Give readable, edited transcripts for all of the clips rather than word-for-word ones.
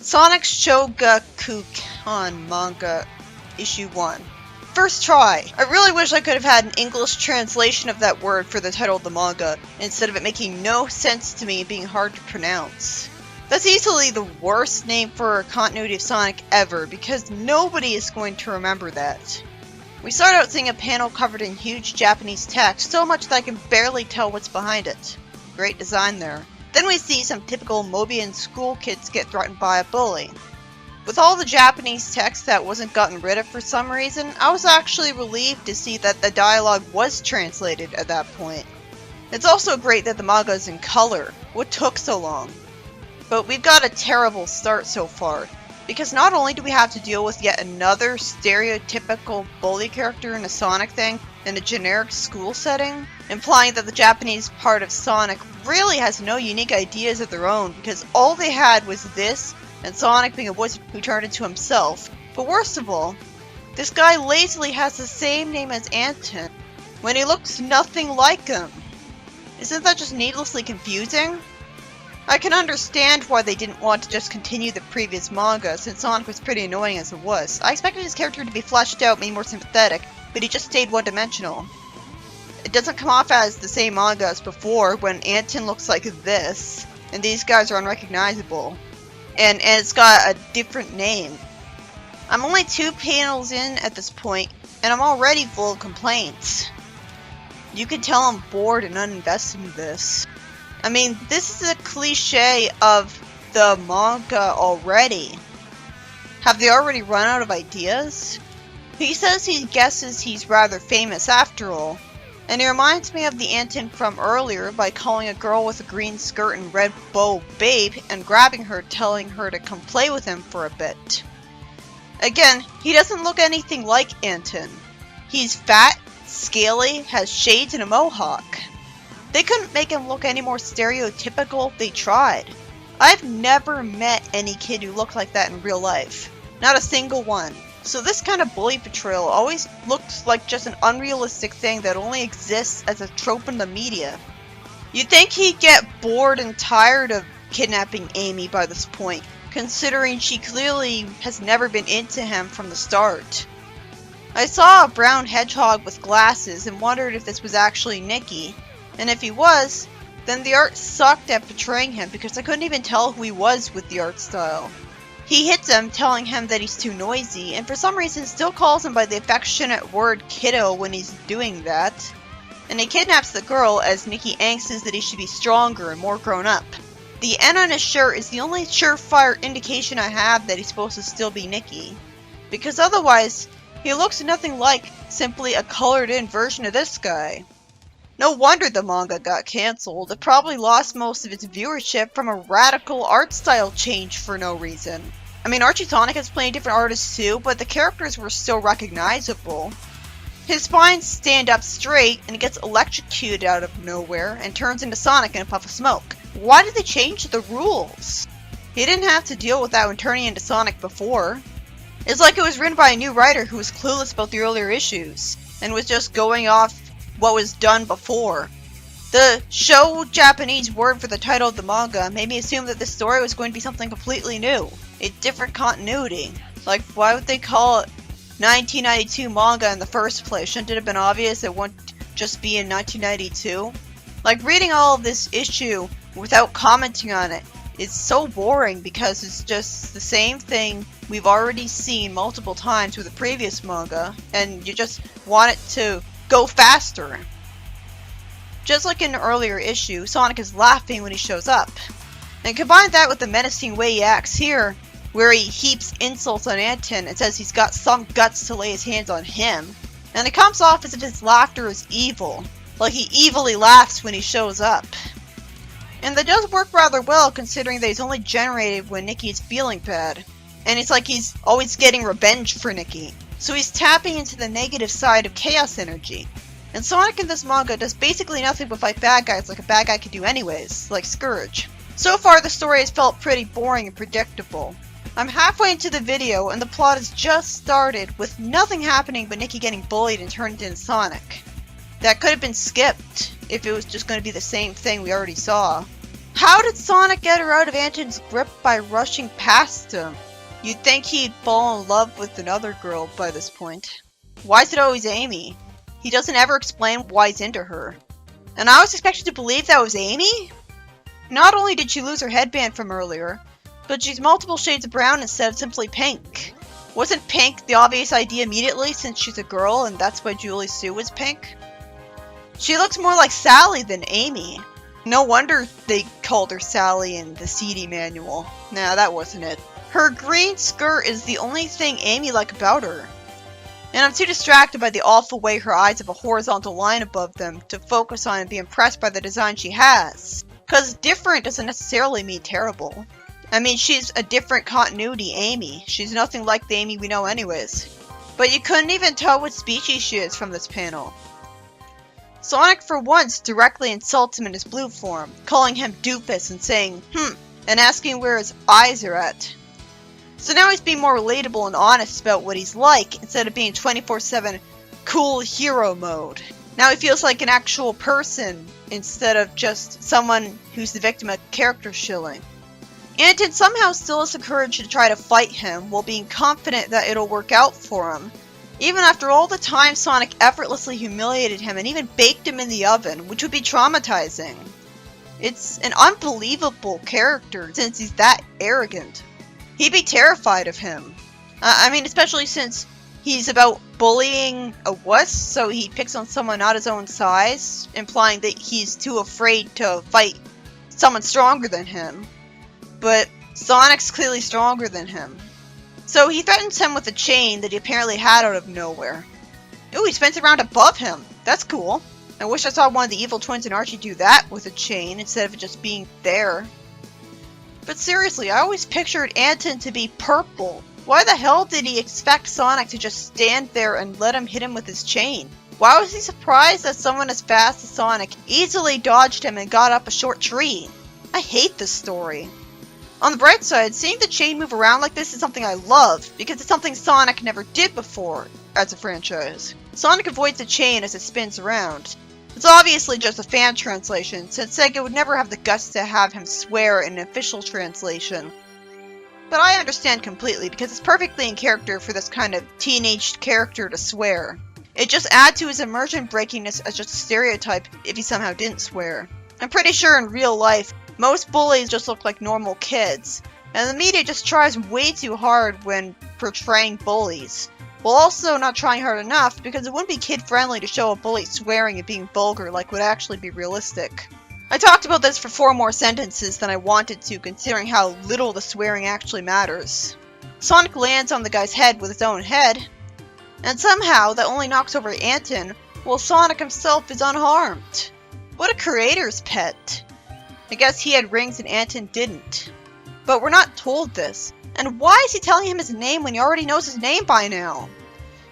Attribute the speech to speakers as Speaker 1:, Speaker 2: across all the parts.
Speaker 1: Sonic Shogakukan Manga, Issue 1. First try! I really wish I could have had an English translation of that word for the title of the manga, instead of it making no sense to me and being hard to pronounce. That's easily the worst name for a continuity of Sonic ever, because nobody is going to remember that. We start out seeing a panel covered in huge Japanese text, so much that I can barely tell what's behind it. Great design there. Then we see some typical Mobian school kids get threatened by a bully. With all the Japanese text that wasn't gotten rid of for some reason, I was actually relieved to see that the dialogue was translated at that point. It's also great that the manga is in color. What took so long? But we've got a terrible start so far, because not only do we have to deal with yet another stereotypical bully character in a Sonic thing in a generic school setting, implying that the Japanese part of Sonic really has no unique ideas of their own, because all they had was this and Sonic being a wizard who turned into himself. But worst of all, this guy lazily has the same name as Anton, when he looks nothing like him. Isn't that just needlessly confusing? I can understand why they didn't want to just continue the previous manga, since Sonic was pretty annoying as it was. I expected his character to be fleshed out, made more sympathetic, but he just stayed one-dimensional. It doesn't come off as the same manga as before, when Anton looks like this, and these guys are unrecognizable. And it's got a different name. I'm only 2 panels in at this point, and I'm already full of complaints. You can tell I'm bored and uninvested in this. I mean, this is a cliche of the manga already. Have they already run out of ideas? He says he guesses he's rather famous after all, and he reminds me of the Anton from earlier by calling a girl with a green skirt and red bow babe and grabbing her, telling her to come play with him for a bit. Again, he doesn't look anything like Anton. He's fat, scaly, has shades and a mohawk. They couldn't make him look any more stereotypical if they tried. I've never met any kid who looked like that in real life. Not a single one. So this kind of bully portrayal always looks like just an unrealistic thing that only exists as a trope in the media. You'd think he'd get bored and tired of kidnapping Amy by this point, considering she clearly has never been into him from the start. I saw a brown hedgehog with glasses and wondered if this was actually Nikki. And if he was, then the art sucked at portraying him because I couldn't even tell who he was with the art style. He hits him, telling him that he's too noisy, and for some reason still calls him by the affectionate word kiddo when he's doing that. And he kidnaps the girl as Nikki angsts that he should be stronger and more grown up. The N on his shirt is the only surefire indication I have that he's supposed to still be Nikki. Because otherwise, he looks nothing like simply a colored in version of this guy. No wonder the manga got cancelled. It probably lost most of its viewership from a radical art style change for no reason. I mean, Archie Sonic has plenty of different artists too, but the characters were still recognizable. His spines stand up straight, and he gets electrocuted out of nowhere, and turns into Sonic in a puff of smoke. Why did they change the rules? He didn't have to deal with that when turning into Sonic before. It's like it was written by a new writer who was clueless about the earlier issues, and was just going off what was done before. The show Japanese word for the title of the manga made me assume that this story was going to be something completely new, a different continuity. Like, why would they call it 1992 manga in the first place? Shouldn't it have been obvious it wouldn't just be in 1992? Like, reading all of this issue without commenting on it is so boring because it's just the same thing we've already seen multiple times with the previous manga, and you just want it to go faster. Just like in an earlier issue, Sonic is laughing when he shows up. And combine that with the menacing way he acts here, where he heaps insults on Anton and says he's got some guts to lay his hands on him, and it comes off as if his laughter is evil, like he evilly laughs when he shows up. And that does work rather well considering that he's only generated when Nikki is feeling bad, and it's like he's always getting revenge for Nikki. So he's tapping into the negative side of chaos energy. And Sonic in this manga does basically nothing but fight bad guys like a bad guy could do anyways, like Scourge. So far the story has felt pretty boring and predictable. I'm halfway into the video and the plot has just started with nothing happening but Nikki getting bullied and turned into Sonic. That could have been skipped if it was just going to be the same thing we already saw. How did Sonic get her out of Anton's grip by rushing past him? You'd think he'd fall in love with another girl by this point. Why is it always Amy? He doesn't ever explain why he's into her. And I was expected to believe that was Amy? Not only did she lose her headband from earlier, but she's multiple shades of brown instead of simply pink. Wasn't pink the obvious idea immediately since she's a girl and that's why Julie Sue was pink? She looks more like Sally than Amy. No wonder they called her Sally in the CD manual. Nah, that wasn't it. Her green skirt is the only thing Amy liked about her. And I'm too distracted by the awful way her eyes have a horizontal line above them to focus on and be impressed by the design she has. Cause different doesn't necessarily mean terrible. I mean, she's a different continuity Amy. She's nothing like the Amy we know anyways. But you couldn't even tell what species she is from this panel. Sonic for once directly insults him in his blue form, calling him doofus and saying, and asking where his eyes are at. So now he's being more relatable and honest about what he's like, instead of being 24/7 cool hero mode. Now he feels like an actual person, instead of just someone who's the victim of character shilling. Anton somehow still has the courage to try to fight him, while being confident that it'll work out for him, even after all the time Sonic effortlessly humiliated him and even baked him in the oven, which would be traumatizing. It's an unbelievable character, since he's that arrogant. He'd be terrified of him. I mean, especially since he's about bullying a wuss, so he picks on someone not his own size, implying that he's too afraid to fight someone stronger than him. But Sonic's clearly stronger than him. So he threatens him with a chain that he apparently had out of nowhere. Ooh, he spins around above him. That's cool. I wish I saw one of the evil twins in Archie do that with a chain instead of it just being there. But seriously, I always pictured Anton to be purple. Why the hell did he expect Sonic to just stand there and let him hit him with his chain? Why was he surprised that someone as fast as Sonic easily dodged him and got up a short tree? I hate this story. On the bright side, seeing the chain move around like this is something I love, because it's something Sonic never did before as a franchise. Sonic avoids the chain as it spins around. It's obviously just a fan translation, since Sega would never have the guts to have him swear in an official translation. But I understand completely, because it's perfectly in character for this kind of teenage character to swear. It just adds to his immersion breakingness as just a stereotype if he somehow didn't swear. I'm pretty sure in real life, most bullies just look like normal kids, and the media just tries way too hard when portraying bullies, while also not trying hard enough because it wouldn't be kid-friendly to show a bully swearing and being vulgar like would actually be realistic. I talked about this for 4 more sentences than I wanted to, considering how little the swearing actually matters. Sonic lands on the guy's head with his own head, and somehow that only knocks over Anton, while Sonic himself is unharmed. What a creator's pet. I guess he had rings and Anton didn't. But we're not told this. And why is he telling him his name when he already knows his name by now?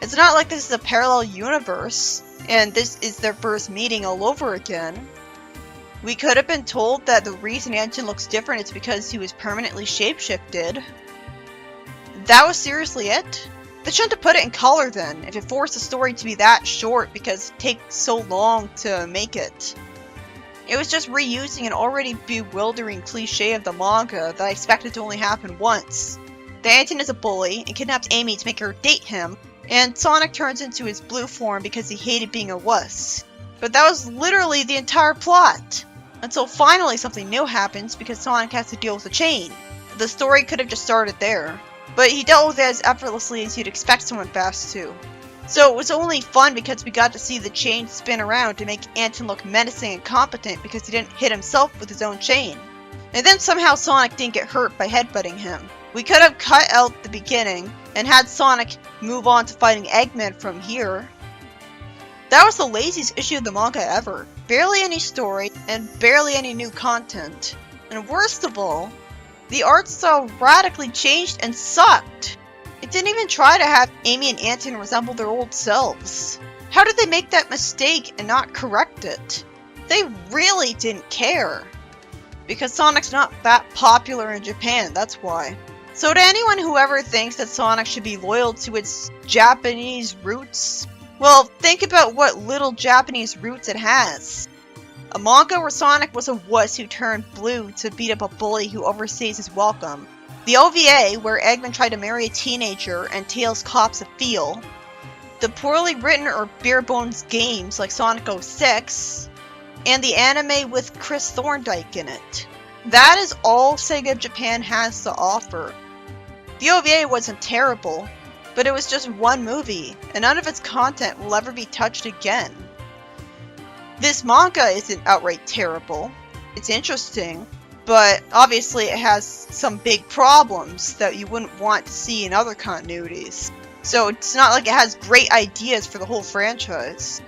Speaker 1: It's not like this is a parallel universe, and this is their first meeting all over again. We could have been told that the reason Anton looks different is because he was permanently shapeshifted. That was seriously it? They shouldn't have put it in color then, if it forced the story to be that short because it takes so long to make it. It was just reusing an already bewildering cliche of the manga that I expected to only happen once. That Anton is a bully and kidnaps Amy to make her date him, and Sonic turns into his blue form because he hated being a wuss. But that was literally the entire plot! Until finally something new happens because Sonic has to deal with the chain. The story could have just started there. But he dealt with it as effortlessly as you'd expect someone fast to. So it was only fun because we got to see the chain spin around to make Anton look menacing and competent because he didn't hit himself with his own chain. And then somehow Sonic didn't get hurt by headbutting him. We could have cut out the beginning and had Sonic move on to fighting Eggman from here. That was the laziest issue of the manga ever. Barely any story and barely any new content. And worst of all, the art style radically changed and sucked. It didn't even try to have Amy and Anton resemble their old selves. How did they make that mistake and not correct it? They really didn't care. Because Sonic's not that popular in Japan, that's why. So to anyone who ever thinks that Sonic should be loyal to its Japanese roots, well, think about what little Japanese roots it has. A manga where Sonic was a wuss who turned blue to beat up a bully who overstays his welcome. The OVA, where Eggman tried to marry a teenager and Tails cops a feel. The poorly written or bare bones games like Sonic 06. And the anime with Chris Thorndike in it. That is all Sega Japan has to offer. The OVA wasn't terrible, but it was just one movie, and none of its content will ever be touched again. This manga isn't outright terrible. It's interesting, but obviously it has some big problems that you wouldn't want to see in other continuities. So it's not like it has great ideas for the whole franchise.